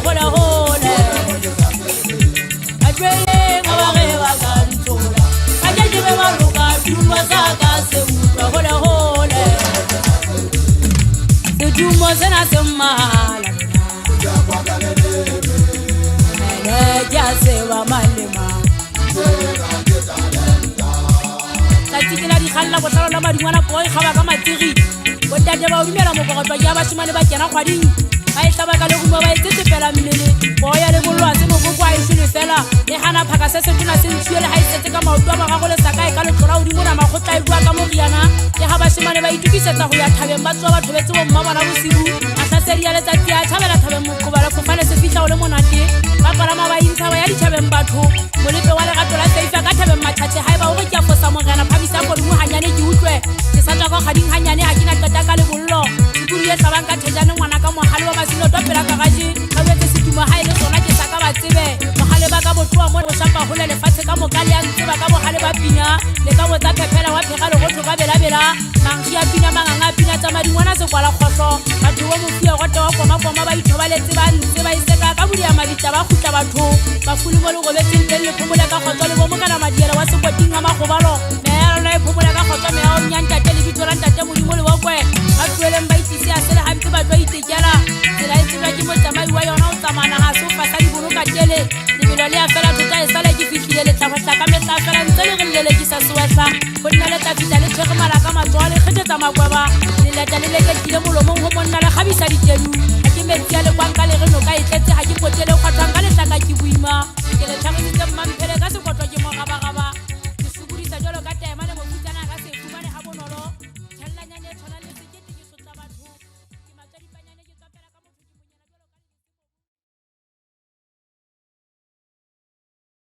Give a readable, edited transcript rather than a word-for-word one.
hole hole Adwele ngabare bakantola Kajeje bebaruka Duma saka se uwa hole hole Dumo sena semala Jase wa malema Tatikela di khalla go tsala ba dingwana go e khaba ka matiri go tate ba o dumela mo go tswa ya ba shimane ba kena kgwading ba e tlaba ka le go ba e tsetse fela mmele go ya le bolwa se mo go kwa e shile fela le hana phaka se se tuna se ntshile ha e tsetse ka maoto ba ga go le saka e ka le tlola o di mona ma go tla e bua ka mo riana le ha ba shimane ba itukisetsa go ya thabeng ba tswa ba thobetse bo mma bona bosibu a tla seria le tsatsi a thabela thabeng mo go ba le fofane se fitla o le monate ba palama ba intsa ba ya di thabeng batho mo lepe wa le gato la seifa ka thabeng mathathe ha e ba o go tja fosa mo gana phabisa go mo hanyane ke utlwe ke sa tswa go gading hanyane ha ke na qeta ka le bollo sekuri e tlabang ka thejane ngwana ka mohale wa masilo topela ka gaje ka wetse setimo ha ile sona ke saka ba tsebe mohale ba ka botloa mo go shapa hole le fatshe ka mokali ya ntse ba ka mohale ba pina le ka botsa phepela wa phega le go tloka bela mangki ya pina manganga pina tsa madingwana se kwala khotlo batho wa mofia go tewa koma ba ithobaletse ba ntse ba iseka ka budia maditla ba khutla batho ba fuli mo le go betseng teng le phumole ka khotlo le bo mo kana madiela wa sekoting a magobalo mera na e phumole ka khotlo me o nyanta tele bitsola ntate mo dimole wa kwe a tweleng ba itse a sele hampe ba twa itekela tsela e tsela ke mo tsamai wa yona o tsamana ha so fa sa di bolo ka tele dibelo le a fela tota e sala ke fitlile le tla ka metla fela ntse le re le ke sa swetla go nna le tafita le tshege mara ka matsoa le kgetsetsa makweba le leta le ke tile molomong go monna le khabisa ditenu a ke metsi a le kwanka le re no ka e tletse ha ke potele go tlhanga le tlaka ke buima ke le tlhanga